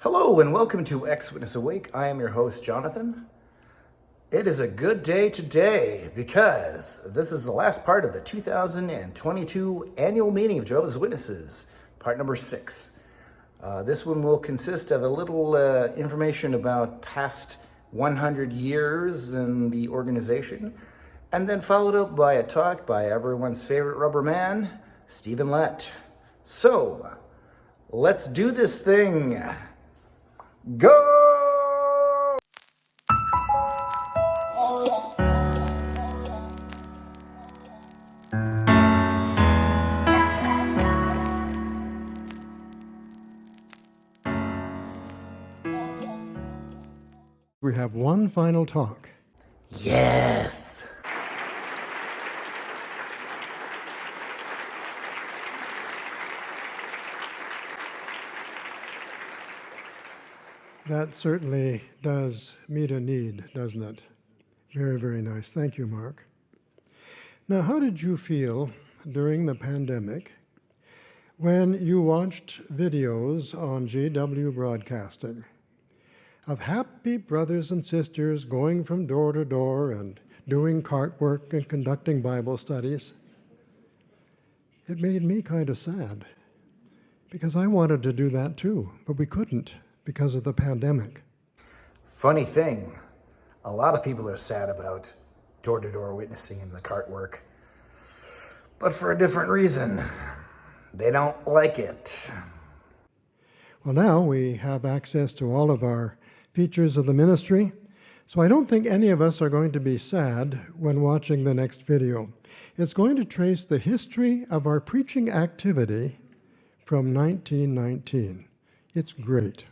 Hello and welcome to Ex-Witness Awake. I am your host, Jonathan. It is a good day today because this is the last part of the 2022 annual meeting of Jehovah's Witnesses, part number 6. This one will consist of a little information about past 100 years in the organization, and then followed up by a talk by everyone's favorite rubber man, Stephen Lett. So, let's do this thing. Go! We have one final talk. Yes! That certainly does meet a need, doesn't it? Very, very nice. Thank you, Mark. Now, how did you feel during the pandemic when you watched videos on GW Broadcasting of happy brothers and sisters going from door to door and doing cart work and conducting Bible studies? It made me kind of sad because I wanted to do that too, but we couldn't because of the pandemic. Funny thing, a lot of people are sad about door-to-door witnessing and the cart work, but for a different reason. They don't like it. Well, now we have access to all of our features of the ministry, so I don't think any of us are going to be sad when watching the next video. It's going to trace the history of our preaching activity from 1919. It's great.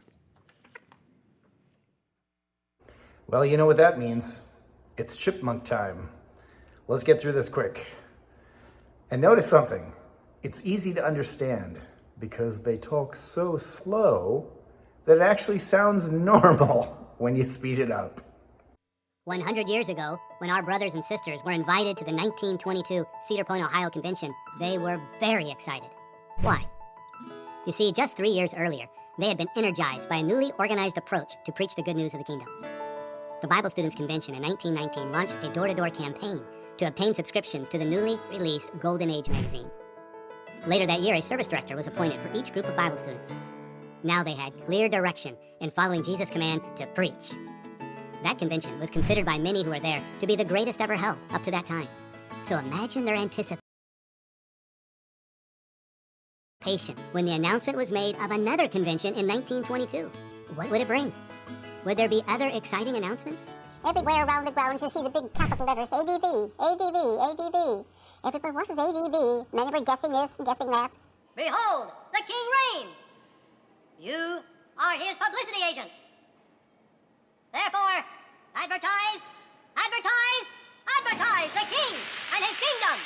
Well, you know what that means. It's chipmunk time. Let's get through this quick. And notice something. It's easy to understand because they talk so slow that it actually sounds normal when you speed it up. 100 years ago, when our brothers and sisters were invited to the 1922 Cedar Point, Ohio convention, they were very excited. Why? You see, just 3 years earlier, they had been energized by a newly organized approach to preach the good news of the kingdom. The Bible Students Convention in 1919 launched a door-to-door campaign to obtain subscriptions to the newly released Golden Age magazine. Later that year, a service director was appointed for each group of Bible students. Now they had clear direction in following Jesus' command to preach. That convention was considered by many who were there to be the greatest ever held up to that time. So imagine their anticipation when the announcement was made of another convention in 1922. What would it bring? Would there be other exciting announcements? Everywhere around the grounds you see the big capital letters, ADV, ADV, ADV. Everybody, what is ADV? Many were guessing this and guessing that. Behold, the king reigns! You are his publicity agents. Therefore, advertise, advertise, advertise the king and his kingdom!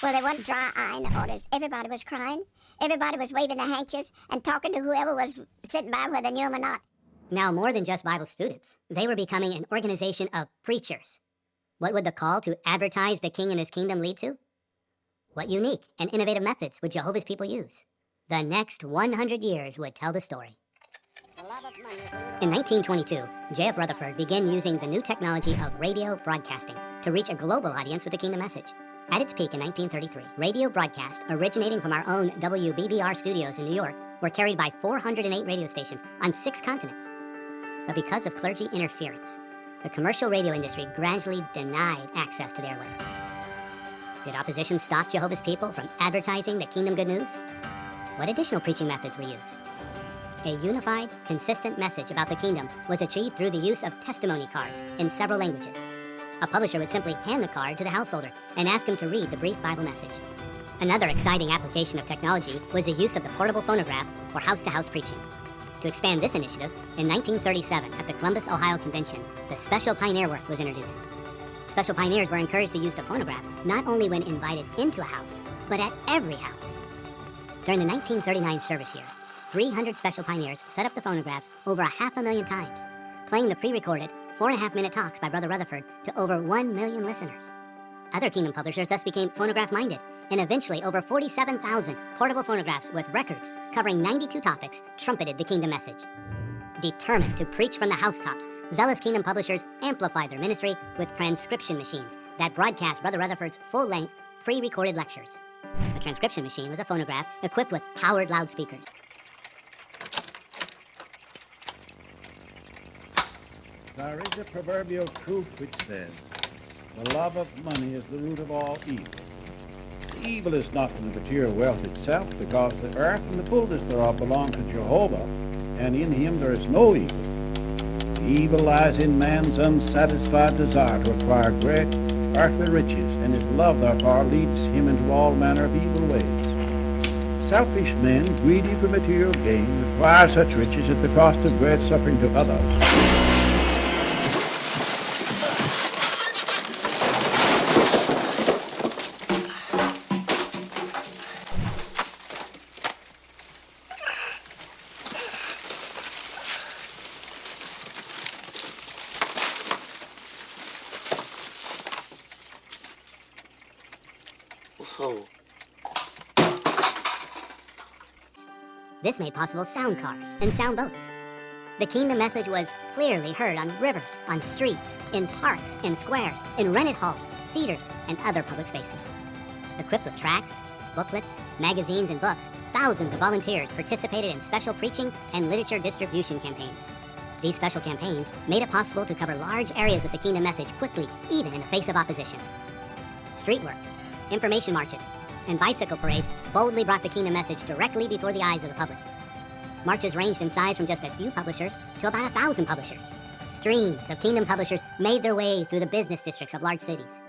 Well, there wasn't a dry eye in the audience. Everybody was crying. Everybody was waving their handkerchiefs and talking to whoever was sitting by, whether they knew him or not. Now, more than just Bible students, they were becoming an organization of preachers. What would the call to advertise the king and his kingdom lead to? What unique and innovative methods would Jehovah's people use? The next 100 years would tell the story. In 1922, J.F. Rutherford began using the new technology of radio broadcasting to reach a global audience with the kingdom message. At its peak in 1933, radio broadcasts originating from our own WBBR studios in New York were carried by 408 radio stations on 6 continents. But because of clergy interference, the commercial radio industry gradually denied access to the airwaves. Did opposition stop Jehovah's people from advertising the kingdom good news? What additional preaching methods were used? A unified, consistent message about the kingdom was achieved through the use of testimony cards in several languages. A publisher would simply hand the card to the householder and ask him to read the brief Bible message. Another exciting application of technology was the use of the portable phonograph for house-to-house preaching. To expand this initiative, in 1937 at the Columbus, Ohio Convention, the Special Pioneer Work was introduced. Special pioneers were encouraged to use the phonograph not only when invited into a house, but at every house. During the 1939 service year, 300 special pioneers set up the phonographs over 500,000 times, playing the pre-recorded 4.5-minute talks by Brother Rutherford to over 1 million listeners. Other Kingdom publishers thus became phonograph-minded and eventually over 47,000 portable phonographs with records covering 92 topics trumpeted the kingdom message. Determined to preach from the housetops, zealous kingdom publishers amplified their ministry with transcription machines that broadcast Brother Rutherford's full-length, pre-recorded lectures. A transcription machine was a phonograph equipped with powered loudspeakers. There is a proverbial truth which says, the love of money is the root of all evil. The evil is not in the material wealth itself, because the earth and the fullness thereof belong to Jehovah, and in him there is no evil. The evil lies in man's unsatisfied desire to acquire great earthly riches, and his love therefore leads him into all manner of evil ways. Selfish men, greedy for material gain, acquire such riches at the cost of great suffering to others. This made possible sound cars and sound boats. The kingdom message was clearly heard on rivers, on streets, in parks, in squares, in rented halls, theaters, and other public spaces. Equipped with tracts, booklets, magazines, and books, thousands of volunteers participated in special preaching and literature distribution campaigns. These special campaigns made it possible to cover large areas with the kingdom message quickly, even in the face of opposition. Street work, information marches, and bicycle parades boldly brought the kingdom message directly before the eyes of the public. Marches ranged in size from just a few publishers to about 1,000 publishers. Streams of kingdom publishers made their way through the business districts of large cities.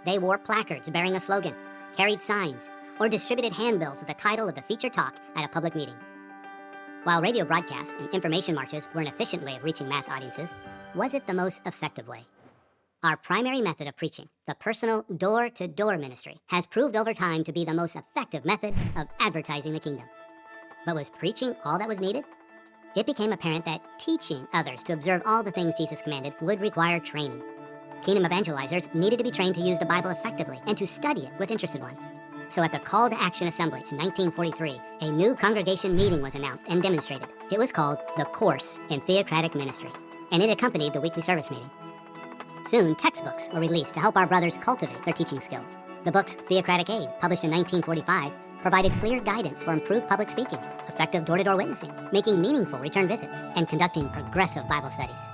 They wore placards bearing a slogan, carried signs, or distributed handbills with the title of the featured talk at a public meeting. While radio broadcasts and information marches were an efficient way of reaching mass audiences, was it the most effective way? Our primary method of preaching, the personal door-to-door ministry, has proved over time to be the most effective method of advertising the kingdom. But was preaching all that was needed? It became apparent that teaching others to observe all the things Jesus commanded would require training. Kingdom evangelizers needed to be trained to use the Bible effectively and to study it with interested ones. So at the Call to Action Assembly in 1943, a new congregation meeting was announced and demonstrated. It was called the Course in Theocratic Ministry, and it accompanied the weekly service meeting. Soon, textbooks were released to help our brothers cultivate their teaching skills. The book's Theocratic Aid, published in 1945, provided clear guidance for improved public speaking, effective door-to-door witnessing, making meaningful return visits, and conducting progressive Bible studies.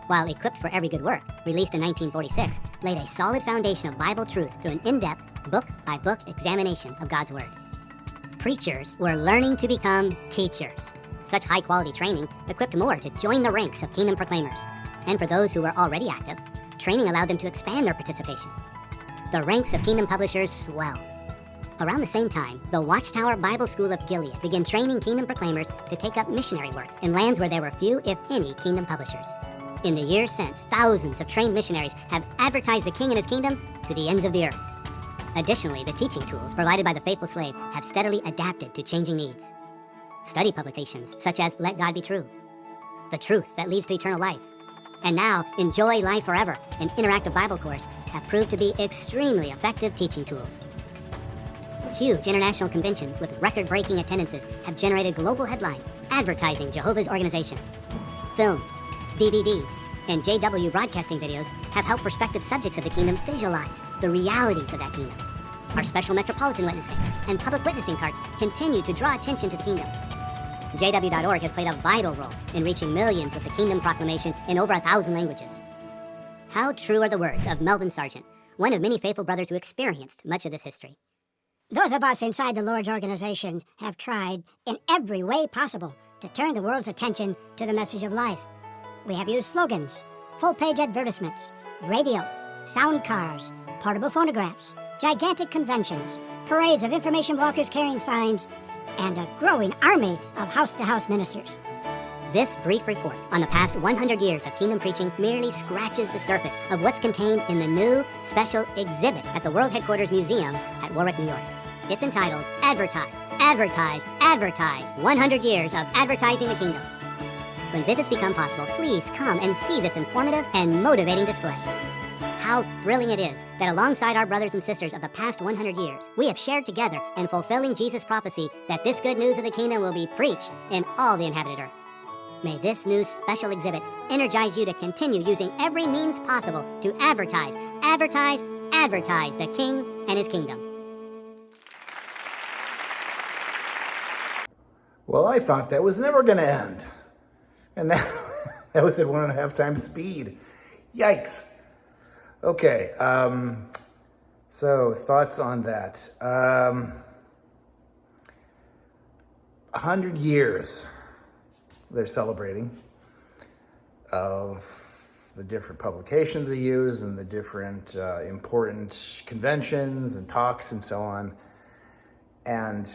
While Equipped for Every Good Work, released in 1946, laid a solid foundation of Bible truth through an in-depth, book-by-book examination of God's Word. Preachers were learning to become teachers. Such high-quality training equipped more to join the ranks of kingdom proclaimers. And for those who were already active, training allowed them to expand their participation. The ranks of kingdom publishers swelled. Around the same time, the Watchtower Bible School of Gilead began training kingdom proclaimers to take up missionary work in lands where there were few, if any, kingdom publishers. In the years since, thousands of trained missionaries have advertised the king and his kingdom to the ends of the earth. Additionally, the teaching tools provided by the faithful slave have steadily adapted to changing needs. Study publications such as Let God Be True, The Truth That Leads to Eternal Life, and now Enjoy Life Forever, an interactive Bible course, have proved to be extremely effective teaching tools. Huge international conventions with record-breaking attendances have generated global headlines advertising Jehovah's organization. Films, DVDs, and JW broadcasting videos have helped prospective subjects of the kingdom visualize the realities of that kingdom. Our special metropolitan witnessing and public witnessing cards continue to draw attention to the kingdom. JW.org has played a vital role in reaching millions with the kingdom proclamation in over 1,000 languages. How true are the words of Melvin Sargent, one of many faithful brothers who experienced much of this history. Those of us inside the Lord's organization have tried in every way possible to turn the world's attention to the message of life. We have used slogans, full-page advertisements, radio, sound cars, portable phonographs, gigantic conventions, parades of information walkers carrying signs, and a growing army of house-to-house ministers. This brief report on the past 100 years of kingdom preaching merely scratches the surface of what's contained in the new special exhibit at the World Headquarters Museum at Warwick, New York. It's entitled Advertise, Advertise, Advertise, 100 Years of Advertising the Kingdom. When visits become possible, please come and see this informative and motivating display. how thrilling it is that alongside our brothers and sisters of the past 100 years, we have shared together in fulfilling Jesus' prophecy that this good news of the kingdom will be preached in all the inhabited earth. May this new special exhibit energize you to continue using every means possible to advertise the King and his kingdom. Well, I thought that was never going to end. And that was at 1.5 times speed. Yikes. Okay, so thoughts on that. 100 years they're celebrating of the different publications they use and the different important conventions and talks and so on. And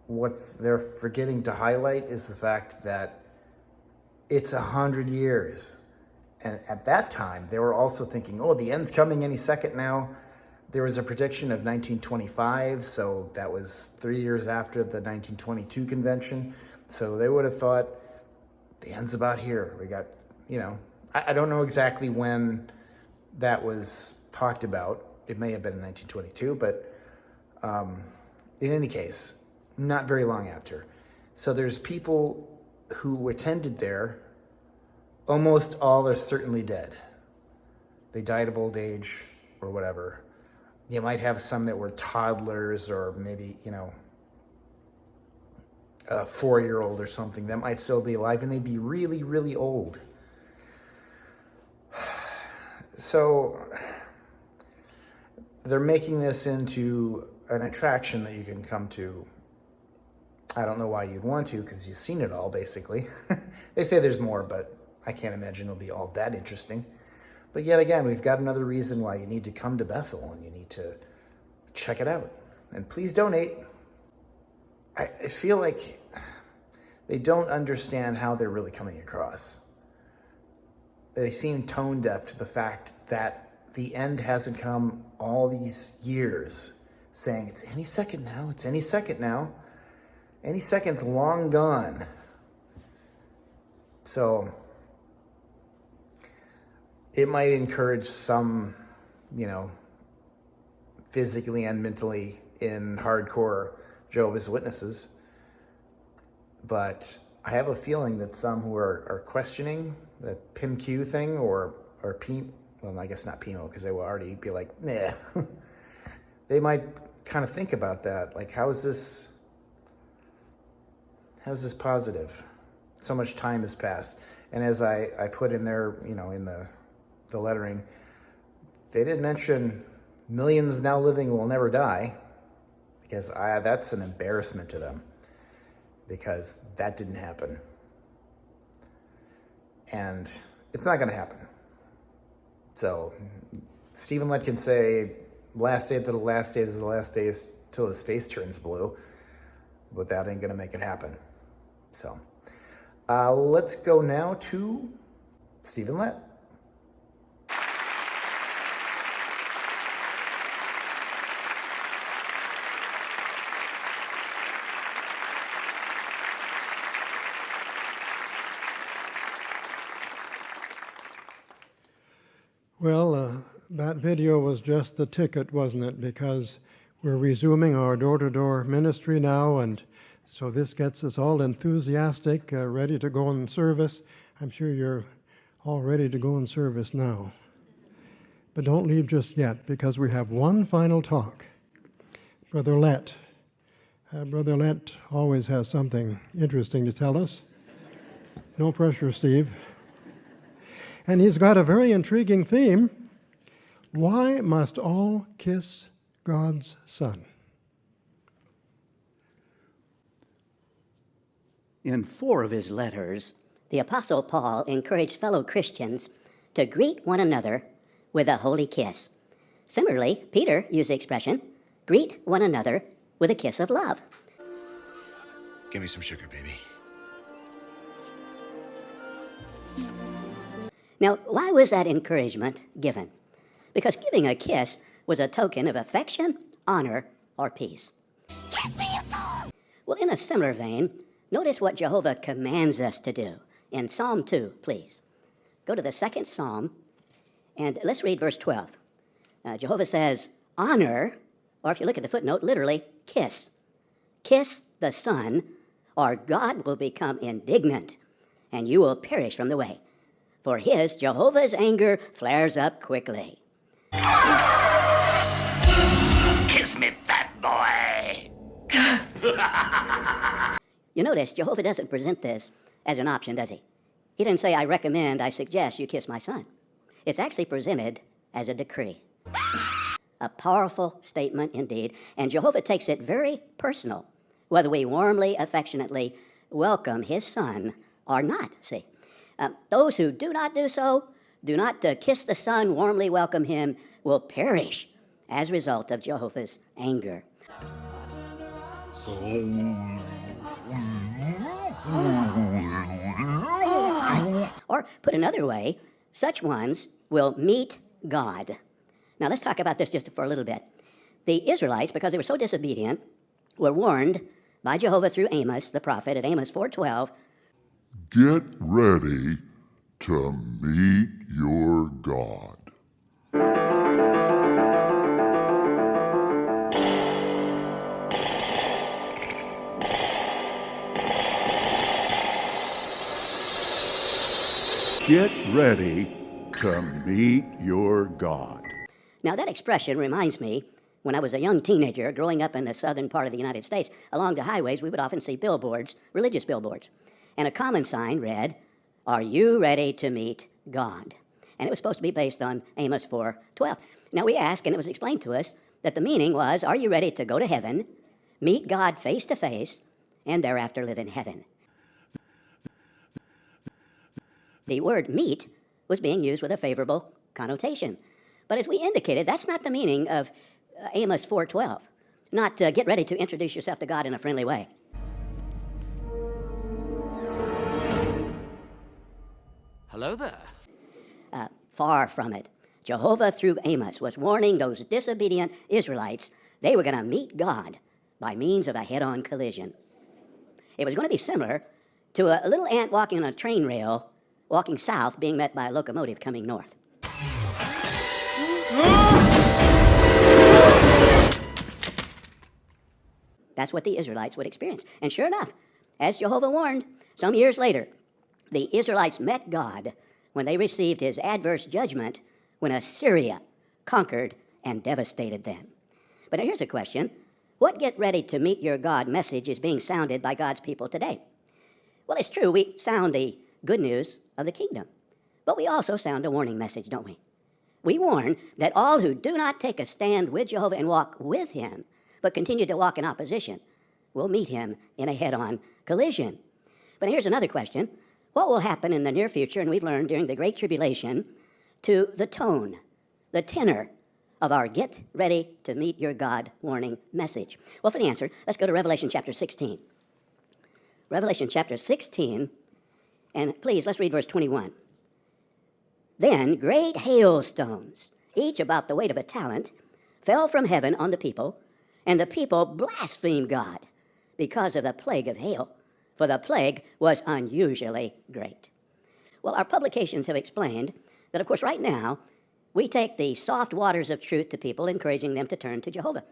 what they're forgetting to highlight is the fact that it's 100 years. And at that time, they were also thinking, oh, the end's coming any second now. There was a prediction of 1925, so that was 3 years after the 1922 convention. So they would have thought, the end's about here. We got, I don't know exactly when that was talked about. It may have been in 1922, but in any case, not very long after. So there's people who attended there. Almost all are certainly dead. They died of old age or whatever. You might have some that were toddlers or maybe, a 4-year-old or something that might still be alive, and they'd be really, really old. So they're making this into an attraction that you can come to. I don't know why you'd want to, because you've seen it all, basically. They say there's more, but I can't imagine it'll be all that interesting. But yet again, we've got another reason why you need to come to Bethel and you need to check it out. And please donate. I feel like they don't understand how they're really coming across. They seem tone deaf to the fact that the end hasn't come all these years, saying it's any second now, it's any second now. Any second's long gone. So it might encourage some, physically and mentally in hardcore Jehovah's Witnesses. But I have a feeling that some who are questioning the PIMQ thing or well, I guess not PIMO, because they will already be like, nah. They might kind of think about that. Like, how's this positive? So much time has passed. And as I put in there, in the lettering, they did mention millions now living will never die, because that's an embarrassment to them, because that didn't happen. And it's not going to happen. So Stephen Lett can say, last day to the last day is the last day till his face turns blue, but that ain't going to make it happen. So let's go now to Stephen Lett. Well, that video was just the ticket, wasn't it? Because we're resuming our door-to-door ministry now, and so this gets us all enthusiastic, ready to go in service. I'm sure you're all ready to go in service now. But don't leave just yet, because we have one final talk. Brother Lett. Brother Lett always has something interesting to tell us. No pressure, Steve. And he's got a very intriguing theme. Why must all kiss God's Son? In 4 of his letters, the Apostle Paul encouraged fellow Christians to greet one another with a holy kiss. Similarly, Peter used the expression, greet one another with a kiss of love. Give me some sugar, baby. Now, why was that encouragement given? Because giving a kiss was a token of affection, honor, or peace. Kiss me, you fool! Well, in a similar vein, notice what Jehovah commands us to do. In Psalm 2, please. Go to the 2nd Psalm And let's read verse 12. Jehovah says, honor, or if you look at the footnote, literally, kiss. Kiss the Son, or God will become indignant, and you will perish from the way. For his, Jehovah's anger flares up quickly. Kiss me, fat boy. You notice Jehovah doesn't present this as an option, does he? He didn't say, I recommend, I suggest you kiss my son. It's actually presented as a decree. A powerful statement indeed, and Jehovah takes it very personal, whether we warmly, affectionately welcome his son or not, see. Those who do not do so, do not kiss the son, warmly welcome him, will perish as a result of Jehovah's anger. Or, put another way, such ones will meet God. Now, let's talk about this just for a little bit. The Israelites, because they were so disobedient, were warned by Jehovah through Amos, the prophet, at Amos 4:12, get ready to meet your God. Get ready to meet your God. Now, that expression reminds me, when I was a young teenager growing up in the southern part of the United States, along the highways, we would often see billboards, religious billboards. And a common sign read, are you ready to meet God? And it was supposed to be based on Amos 4:12. Now, we asked, and it was explained to us, that the meaning was, are you ready to go to heaven, meet God face to face, and thereafter live in heaven? The word meet was being used with a favorable connotation. But as we indicated, that's not the meaning of Amos 4:12. Not get ready to introduce yourself to God in a friendly way. Hello there. Far from it. Jehovah, through Amos, was warning those disobedient Israelites they were going to meet God by means of a head-on collision. It was going to be similar to a little ant walking on a train rail, walking south, being met by a locomotive coming north. That's what the Israelites would experience. And sure enough, as Jehovah warned, some years later, the Israelites met God when they received his adverse judgment when Assyria conquered and devastated them. But now here's a question. What get ready to meet your God message is being sounded by God's people today? Well, it's true, we sound the good news of the kingdom. But we also sound a warning message, don't we? We warn that all who do not take a stand with Jehovah and walk with him, but continue to walk in opposition, will meet him in a head-on collision. But here's another question. What will happen in the near future, and we've learned during the Great Tribulation, to the tone, the tenor of our get ready to meet your God warning message? Well, for the answer, let's go to Revelation chapter 16. Revelation chapter 16, and please, let's read verse 21. Then great hailstones, each about the weight of a talent, fell from heaven on the people, and the people blasphemed God because of the plague of hail, for the plague was unusually great. Well, our publications have explained that, of course, right now, we take the soft waters of truth to people, encouraging them to turn to Jehovah.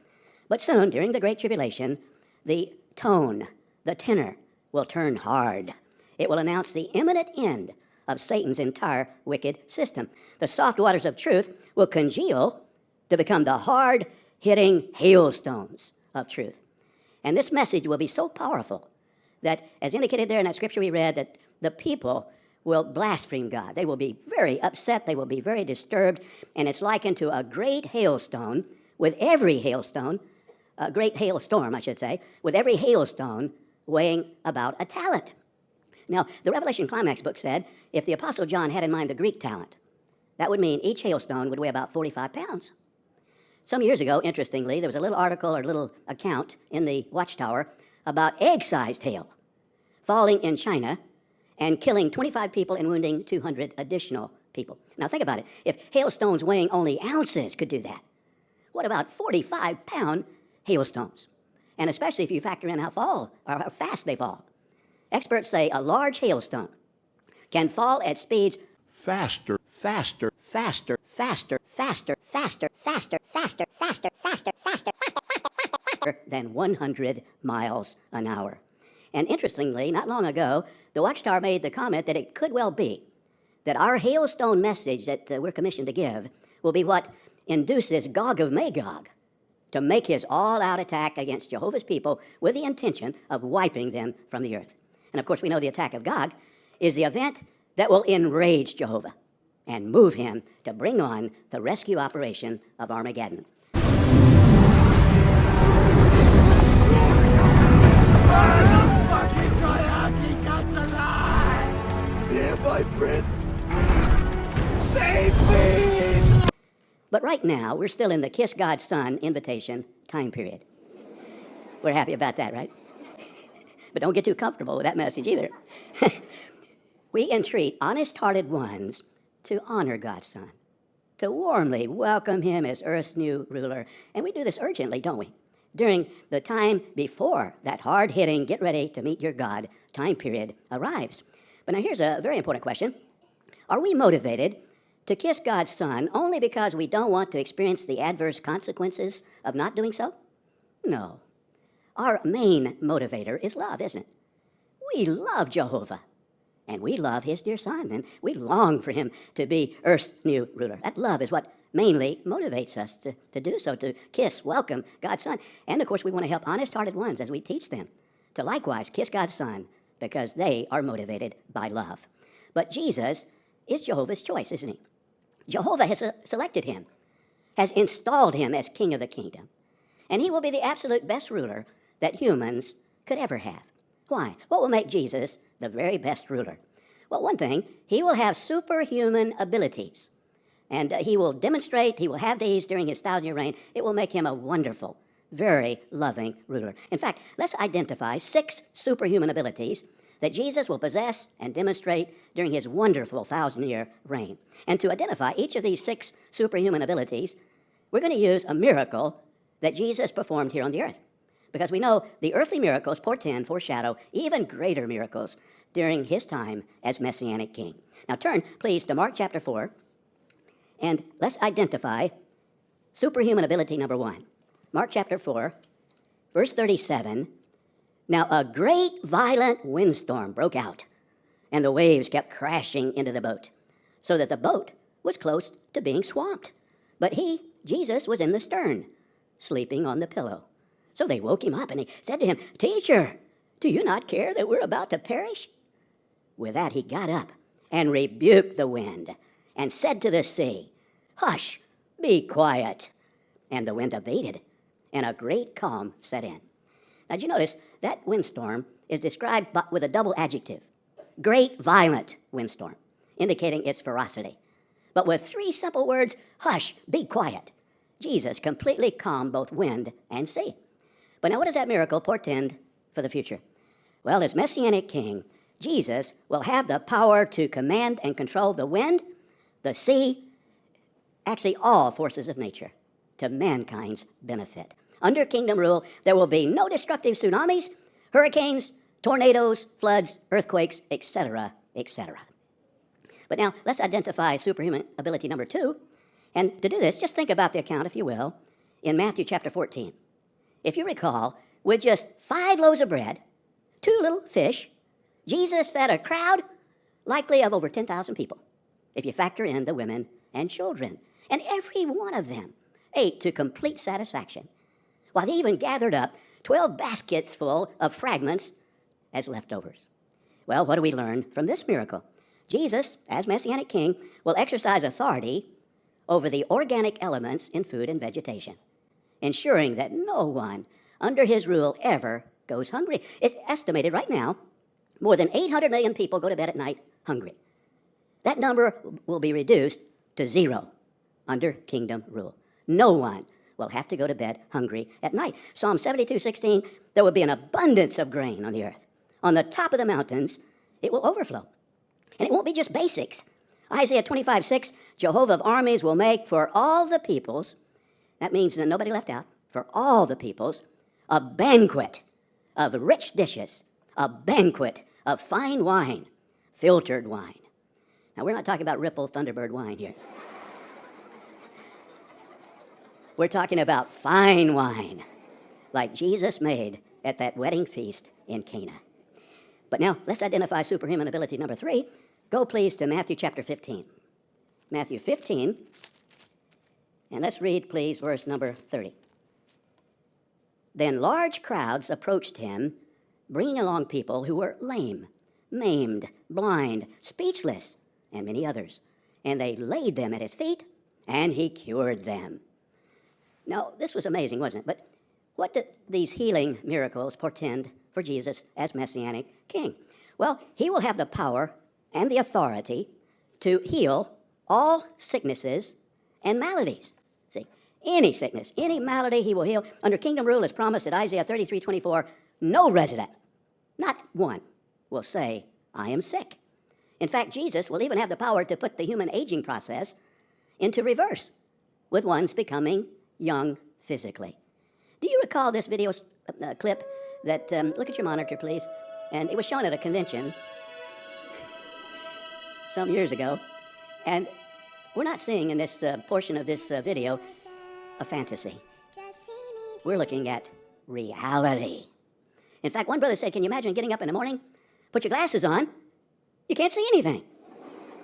But soon, during the Great Tribulation, the tone, the tenor, will turn hard. It will announce the imminent end of Satan's entire wicked system. The soft waters of truth will congeal to become the hard-hitting hailstones of truth. And this message will be so powerful that, as indicated there in that scripture we read, that the people will blaspheme God. They will be very upset. They will be very disturbed. And it's likened to a great hailstone, with every hailstone, a great hailstorm, I should say, with every hailstone weighing about a talent. Now, the Revelation Climax book said if the Apostle John had in mind the Greek talent, that would mean each hailstone would weigh about 45 pounds. Some years ago, interestingly, there was a little article or a little account in the Watchtower about egg-sized hail falling in China and killing 25 people and wounding 200 additional people. Now, think about it. If hailstones weighing only ounces could do that, what about 45-pound hailstones? And especially if you factor in how fast they fall. Experts say a large hailstone can fall at speeds faster faster, faster, faster, faster, faster, faster, faster, faster, faster, faster, faster, faster than 100 miles an hour. And interestingly, not long ago, the Watchtower made the comment that it could well be that our hailstone message that we're commissioned to give will be what induces Gog of Magog to make his all-out attack against Jehovah's people with the intention of wiping them from the earth. And of course, we know the attack of Gog is the event that will enrage Jehovah and move him to bring on the rescue operation of Armageddon. My prince! Save me! But right now, we're still in the Kiss God's Son invitation time period. We're happy about that, right? But don't get too comfortable with that message either. We entreat honest-hearted ones to honor God's Son, to warmly welcome him as earth's new ruler. And we do this urgently, don't we? During the time before that hard-hitting, get ready to meet your God time period arrives. But now here's a very important question. Are we motivated to kiss God's Son only because we don't want to experience the adverse consequences of not doing so? No. Our main motivator is love, isn't it? We love Jehovah, and we love his dear Son, and we long for him to be earth's new ruler. That love is what mainly motivates us to do so, to kiss, welcome God's Son. And of course, we want to help honest-hearted ones as we teach them to likewise kiss God's Son, because they are motivated by love. But Jesus is Jehovah's choice, isn't he? Jehovah has selected him, has installed him as king of the kingdom, and he will be the absolute best ruler that humans could ever have. Why? What will make Jesus the very best ruler? Well, one thing, he will have superhuman abilities, and he will demonstrate, he will have these during his 1,000-year reign. It will make him a wonderful, very loving ruler. In fact, let's identify 6 superhuman abilities that Jesus will possess and demonstrate during his wonderful 1,000-year reign. And to identify each of these 6 superhuman abilities, we're going to use a miracle that Jesus performed here on the earth. Because we know the earthly miracles portend, foreshadow even greater miracles during his time as Messianic king. Now turn, please, to Mark chapter 4, and let's identify superhuman ability number 1. Mark chapter 4, verse 37. Now a great violent windstorm broke out, and the waves kept crashing into the boat, so that the boat was close to being swamped. But he, Jesus, was in the stern, sleeping on the pillow. So they woke him up, and he said to him, "Teacher, do you not care that we're about to perish?" With that he got up and rebuked the wind, and said to the sea, "Hush, be quiet." And the wind abated, and a great calm set in. Now, did you notice that windstorm is described with a double adjective, great violent windstorm, indicating its ferocity. But with 3 simple words, hush, be quiet, Jesus completely calmed both wind and sea. But now what does that miracle portend for the future? Well, as Messianic king, Jesus will have the power to command and control the wind, the sea, actually all forces of nature, to mankind's benefit. Under kingdom rule, there will be no destructive tsunamis, hurricanes, tornadoes, floods, earthquakes, etc., etc. But now, let's identify superhuman ability number 2. And to do this, just think about the account, if you will, in Matthew chapter 14. If you recall, with just 5 loaves of bread, 2 little fish, Jesus fed a crowd likely of over 10,000 people, if you factor in the women and children. And every one of them ate to complete satisfaction, while they even gathered up 12 baskets full of fragments as leftovers. Well, what do we learn from this miracle? Jesus, as Messianic king, will exercise authority over the organic elements in food and vegetation, ensuring that no one under his rule ever goes hungry. It's estimated right now more than 800 million people go to bed at night hungry. That number will be reduced to 0 under kingdom rule. No one will have to go to bed hungry at night. Psalm 72:16, there will be an abundance of grain on the earth. On the top of the mountains, it will overflow. And it won't be just basics. Isaiah 25:6, Jehovah of armies will make for all the peoples, that means that nobody left out, for all the peoples, a banquet of rich dishes, a banquet of fine wine, filtered wine. Now, we're not talking about Ripple Thunderbird wine here. We're talking about fine wine, like Jesus made at that wedding feast in Cana. But now, let's identify superhuman ability number 3. Go, please, to Matthew chapter 15. Matthew 15, and let's read, please, verse number 30. Then large crowds approached him, bringing along people who were lame, maimed, blind, speechless, and many others. And they laid them at his feet, and he cured them. Now, this was amazing, wasn't it? But what did these healing miracles portend for Jesus as Messianic King? Well, he will have the power and the authority to heal all sicknesses and maladies. See, any sickness, any malady he will heal. Under kingdom rule, as promised at Isaiah 33:24, no resident, not one, will say, I am sick. In fact, Jesus will even have the power to put the human aging process into reverse, with one's becoming young physically. Do you recall this video clip that, look at your monitor, please, and it was shown at a convention some years ago, and we're not seeing in this portion of this video a fantasy. We're looking at reality. In fact, one brother said, can you imagine getting up in the morning, put your glasses on, you can't see anything.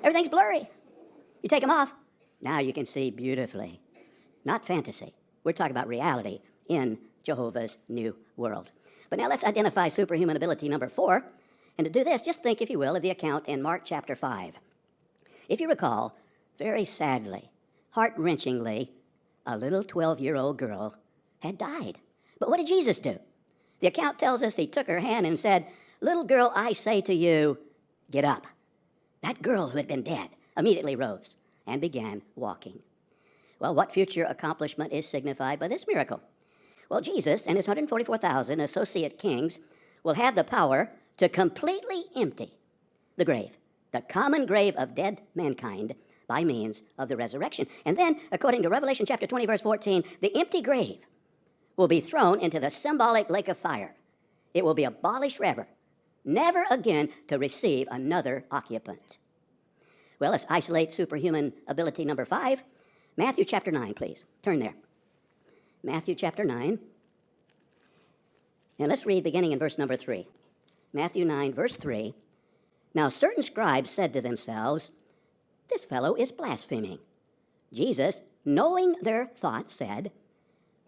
Everything's blurry. You take them off, now you can see beautifully. Not fantasy. We're talking about reality in Jehovah's new world. But now let's identify superhuman ability number 4. And to do this, just think, if you will, of the account in Mark chapter 5. If you recall, very sadly, heart-wrenchingly, a little 12-year-old girl had died. But what did Jesus do? The account tells us he took her hand and said, little girl, I say to you, get up. That girl who had been dead immediately rose and began walking. Well, what future accomplishment is signified by this miracle? Well, Jesus and his 144,000 associate kings will have the power to completely empty the grave, the common grave of dead mankind, by means of the resurrection. And then, according to Revelation chapter 20, verse 14, the empty grave will be thrown into the symbolic lake of fire. It will be abolished forever, never again to receive another occupant. Well, let's isolate superhuman ability number 5. Matthew chapter 9, please. Turn there. Matthew chapter 9. And let's read beginning in verse number 3. Matthew 9, verse 3. Now certain scribes said to themselves, this fellow is blaspheming. Jesus, knowing their thoughts, said,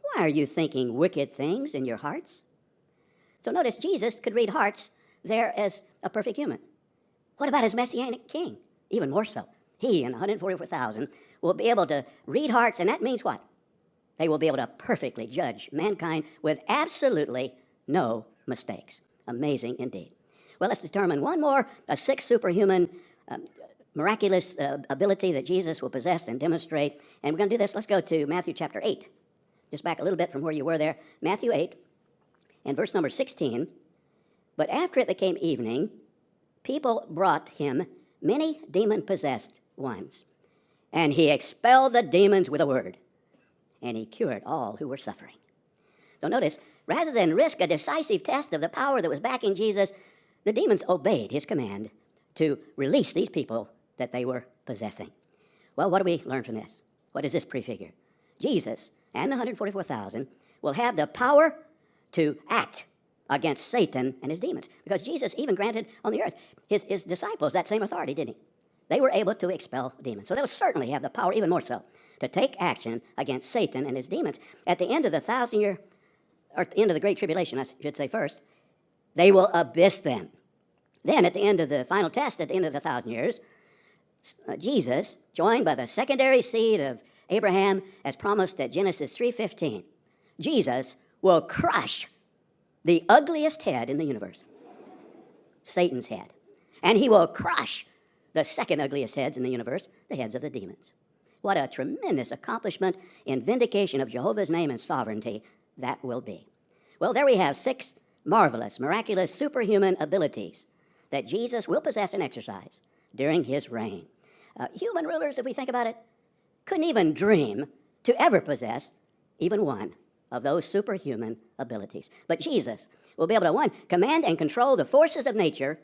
why are you thinking wicked things in your hearts? So notice, Jesus could read hearts there as a perfect human. What about his Messianic king? Even more so. He and 144,000 will be able to read hearts, and that means what? They will be able to perfectly judge mankind with absolutely no mistakes. Amazing indeed. Well, let's determine one more, a 6th superhuman miraculous ability that Jesus will possess and demonstrate. And we're going to do this. Let's go to Matthew chapter 8. Just back a little bit from where you were there. Matthew 8 and verse number 16. But after it became evening, people brought him many demon-possessed ones. And he expelled the demons with a word. And he cured all who were suffering. So notice, rather than risk a decisive test of the power that was backing Jesus, the demons obeyed his command to release these people that they were possessing. Well, what do we learn from this? What does this prefigure? Jesus and the 144,000 will have the power to act against Satan and his demons. Because Jesus even granted on the earth his disciples that same authority, didn't he? They were able to expel demons. So they'll certainly have the power, even more so, to take action against Satan and his demons. At the end of the 1,000-year, or at the end of the Great Tribulation, I should say first, they will abyss them. Then at the end of the final test, at the end of the 1,000 years, Jesus, joined by the secondary seed of Abraham, as promised at Genesis 3:15, Jesus will crush the ugliest head in the universe, Satan's head. And he will crush the second ugliest heads in the universe, the heads of the demons. What a tremendous accomplishment in vindication of Jehovah's name and sovereignty that will be. Well, there we have 6 marvelous, miraculous, superhuman abilities that Jesus will possess and exercise during his reign. Human rulers, if we think about it, couldn't even dream to ever possess even one of those superhuman abilities. But Jesus will be able to, 1, command and control the forces of nature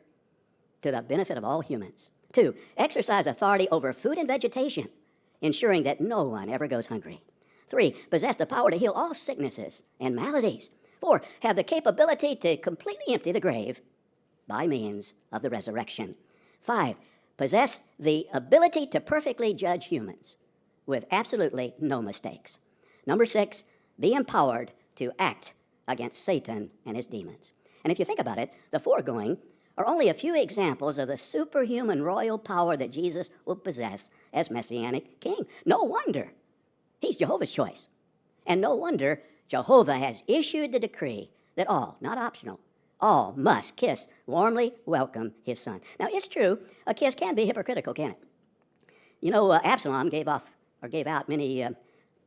to the benefit of all humans. 2, exercise authority over food and vegetation, ensuring that no one ever goes hungry. 3, possess the power to heal all sicknesses and maladies. 4, have the capability to completely empty the grave by means of the resurrection. 5, possess the ability to perfectly judge humans with absolutely no mistakes. Number 6, be empowered to act against Satan and his demons. And if you think about it, the foregoing are only a few examples of the superhuman royal power that Jesus will possess as Messianic King. No wonder he's Jehovah's choice. And no wonder Jehovah has issued the decree that all, not optional, all must kiss, warmly welcome his son. Now, it's true, a kiss can be hypocritical, can it? You know, Absalom gave out many,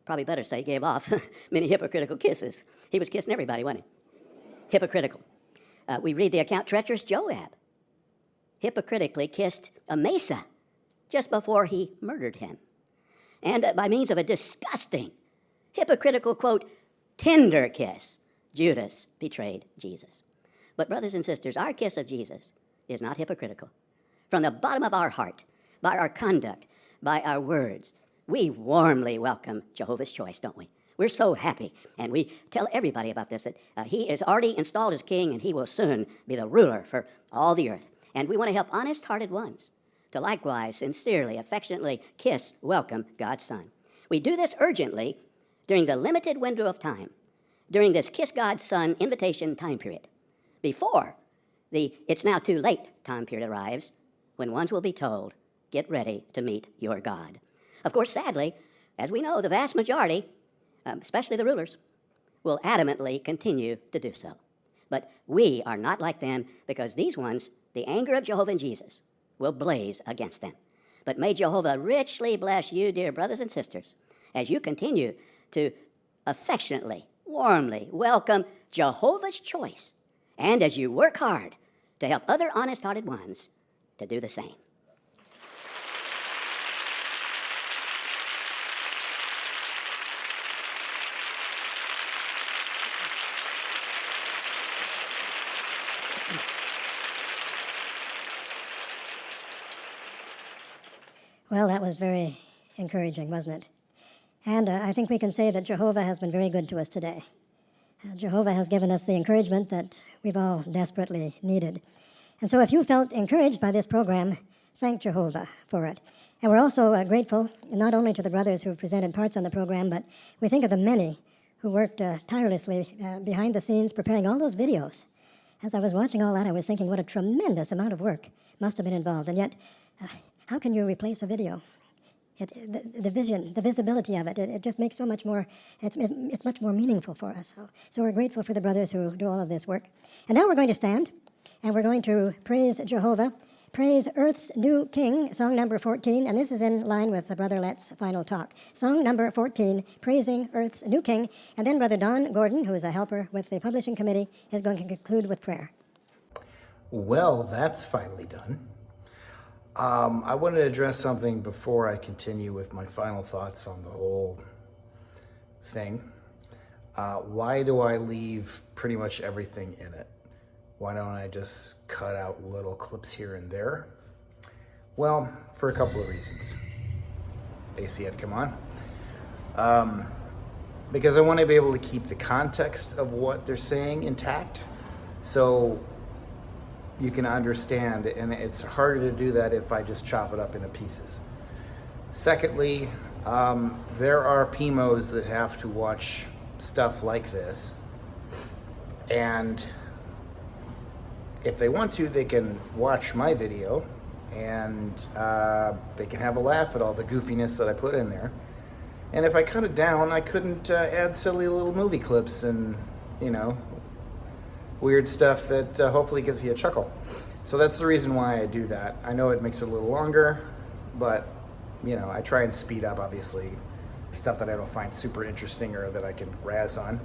probably better say gave off many hypocritical kisses. He was kissing everybody, wasn't he? Hypocritical. We read the account, treacherous Joab hypocritically kissed Amasa just before he murdered him. And by means of a disgusting, hypocritical, quote, tender kiss, Judas betrayed Jesus. But brothers and sisters, our kiss of Jesus is not hypocritical. From the bottom of our heart, by our conduct, by our words, we warmly welcome Jehovah's choice, don't we? We're so happy, and we tell everybody about this, that he is already installed as king, and he will soon be the ruler for all the earth. And we want to help honest-hearted ones to likewise, sincerely, affectionately kiss, welcome God's Son. We do this urgently during the limited window of time, during this Kiss God's Son invitation time period, before the it's now too late time period arrives, when ones will be told, get ready to meet your God. Of course, sadly, as we know, the vast majority, especially the rulers, will adamantly continue to do so. But we are not like them, because these ones, the anger of Jehovah and Jesus, will blaze against them. But may Jehovah richly bless you, dear brothers and sisters, as you continue to affectionately, warmly welcome Jehovah's choice, and as you work hard to help other honest-hearted ones to do the same. Well, that was very encouraging, wasn't it? And I think we can say that Jehovah has been very good to us today. Jehovah has given us the encouragement that we've all desperately needed. And so if you felt encouraged by this program, thank Jehovah for it. And we're also grateful not only to the brothers who have presented parts on the program, but we think of the many who worked tirelessly behind the scenes preparing all those videos. As I was watching all that, I was thinking what a tremendous amount of work must have been involved. And yet, how can you replace a video? The vision, the visibility of it, it just makes so much more, it's much more meaningful for us. So we're grateful for the brothers who do all of this work. And now we're going to stand, and we're going to praise Jehovah, praise Earth's New King, song number 14, and this is in line with Brother Lett's final talk. Song number 14, Praising Earth's New King, and then Brother Don Gordon, who is a helper with the publishing committee, is going to conclude with prayer. Well, that's finally done. I wanted to address something before I continue with my final thoughts on the whole thing. Why do I leave pretty much everything in it? Why don't I just cut out little clips here and there? Well, for a couple of reasons. AC had come on. Because I want to be able to keep the context of what they're saying intact, so you can understand, and it's harder to do that if I just chop it up into pieces. Secondly, there are PMOs that have to watch stuff like this, and if they want to, they can watch my video, and they can have a laugh at all the goofiness that I put in there. And if I cut it down, I couldn't add silly little movie clips and, weird stuff that hopefully gives you a chuckle. So that's the reason why I do that. I know it makes it a little longer, but I try and speed up, obviously, stuff that I don't find super interesting or that I can razz on.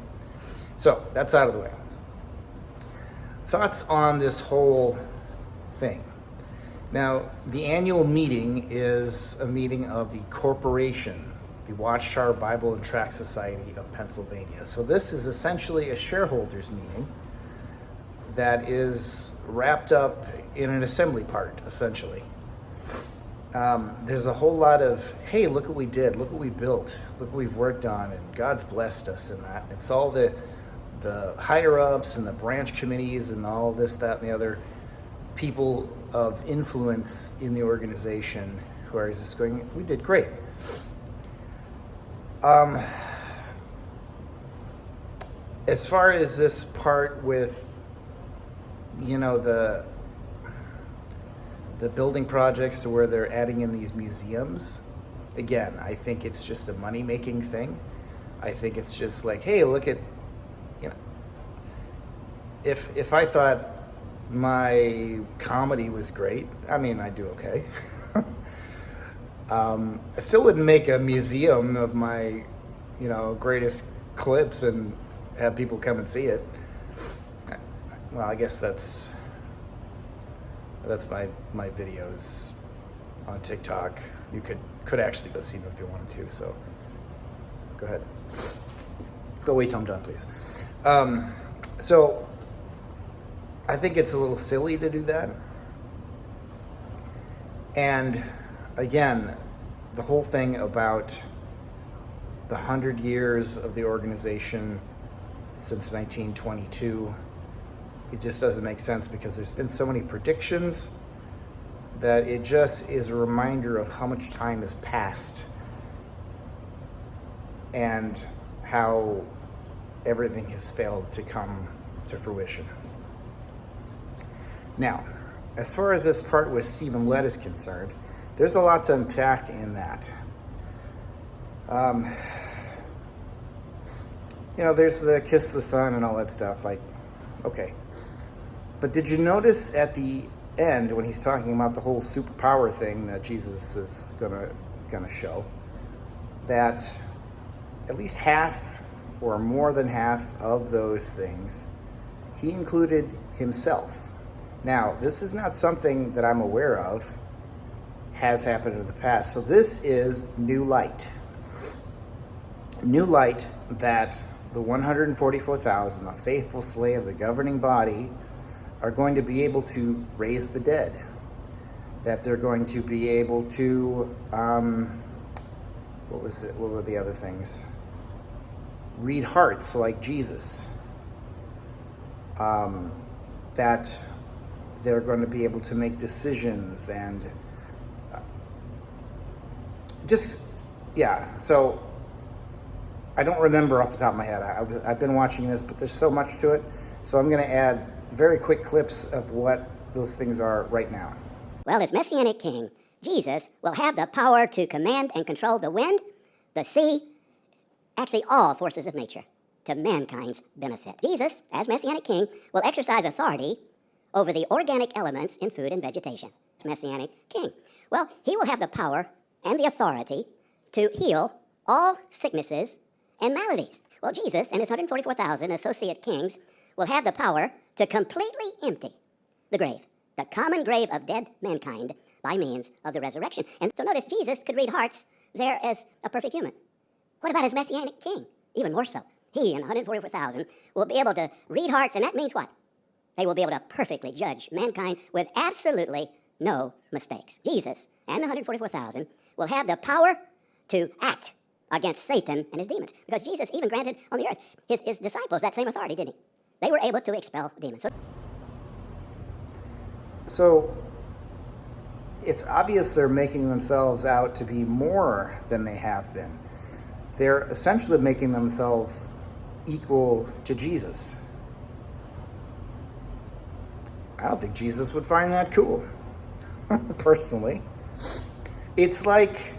So that's out of the way. Thoughts on this whole thing. Now, the annual meeting is a meeting of the corporation, the Watchtower Bible and Tract Society of Pennsylvania. So this is essentially a shareholders meeting that is wrapped up in an assembly part, essentially. there's a whole lot of, hey, look what we did, look what we built, look what we've worked on, and God's blessed us in that. It's all the higher-ups and the branch committees and all this, that, and the other people of influence in the organization who are just going, we did great. As far as this part with, the building projects to where they're adding in these museums, again, I think it's just a money-making thing. I think it's just like, hey, look at, if I thought my comedy was great, I mean, I do okay. I still wouldn't make a museum of my, greatest clips and have people come and see it. Well, I guess that's my videos on TikTok. You could actually go see them if you wanted to, so go ahead. But wait till I'm done, please. So I think it's a little silly to do that. And again, the whole thing about the 100 years of the organization since 1922, it just doesn't make sense because there's been so many predictions that it just is a reminder of how much time has passed and how everything has failed to come to fruition. Now, as far as this part with Stephen Lett is concerned, there's a lot to unpack in that. There's the kiss the sun and all that stuff, like, okay. But did you notice at the end when he's talking about the whole superpower thing that Jesus is gonna show, that at least half or more than half of those things, he included himself. Now, this is not something that I'm aware of has happened in the past. So this is new light. New light that the 144,000, the faithful slave of the governing body, are going to be able to raise the dead. That they're going to be able to, what were the other things? Read hearts like Jesus. That they're going to be able to make decisions and so I don't remember off the top of my head. I've been watching this, but there's so much to it. So I'm going to add very quick clips of what those things are right now. Well, as Messianic King, Jesus will have the power to command and control the wind, the sea, actually all forces of nature, to mankind's benefit. Jesus, as Messianic King, will exercise authority over the organic elements in food and vegetation. Messianic King. Well, he will have the power and the authority to heal all sicknesses and maladies. Well, Jesus and his 144,000 associate kings will have the power to completely empty the grave, the common grave of dead mankind, by means of the resurrection. And so notice Jesus could read hearts there as a perfect human. What about his Messianic King? Even more so. He and 144,000 will be able to read hearts, and that means what? They will be able to perfectly judge mankind with absolutely no mistakes. Jesus and the 144,000 will have the power to act against Satan and his demons. Because Jesus even granted on the earth his disciples that same authority, didn't he? They were able to expel demons. So it's obvious they're making themselves out to be more than they have been. They're essentially making themselves equal to Jesus. I don't think Jesus would find that cool, personally. It's like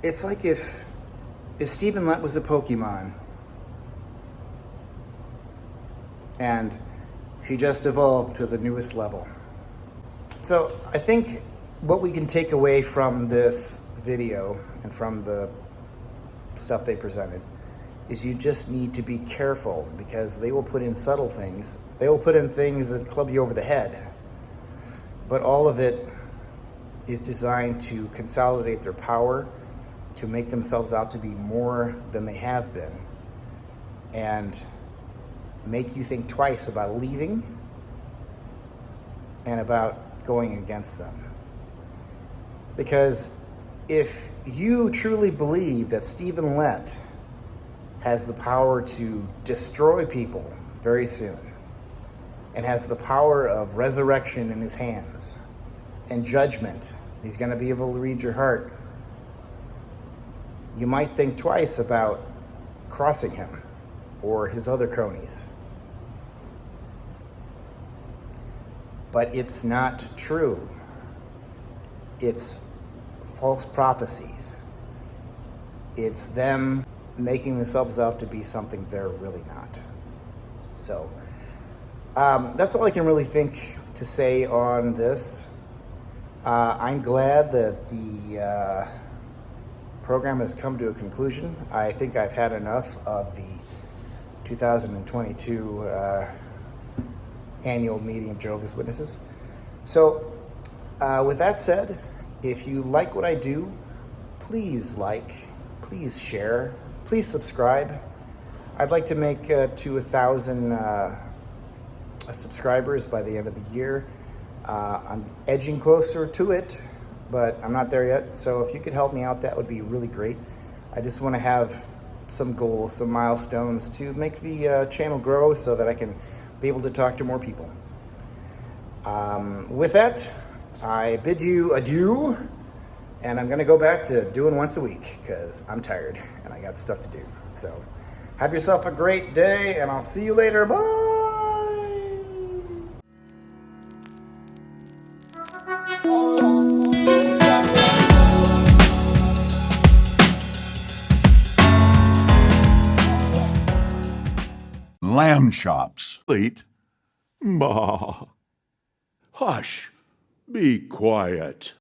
if Stephen Lett was a Pokemon and he just evolved to the newest level. So I think what we can take away from this video and from the stuff they presented is you just need to be careful, because they will put in subtle things. They will put in things that club you over the head. But all of it is designed to consolidate their power, to make themselves out to be more than they have been, and make you think twice about leaving and about going against them. Because if you truly believe that Stephen Lett has the power to destroy people very soon, and has the power of resurrection in his hands and judgment, he's going to be able to read your heart, you might think twice about crossing him or his other cronies. But it's not true. It's false prophecies. It's them making themselves out to be something they're really not. So that's all I can really think to say on this. I'm glad that the program has come to a conclusion. I think I've had enough of the 2022 annual meeting of Jehovah's Witnesses. So with that said, if you like what I do, please like, please share, please subscribe. I'd like to make to 1,000 subscribers by the end of the year. I'm edging closer to it, but I'm not there yet. So if you could help me out, that would be really great. I just want to have some goals, some milestones to make the channel grow so that I can be able to talk to more people. With that, I bid you adieu, and I'm going to go back to doing once a week because I'm tired and I got stuff to do. So have yourself a great day, and I'll see you later. Bye! Lamb chops. Eat. Bah. Hush. Be quiet.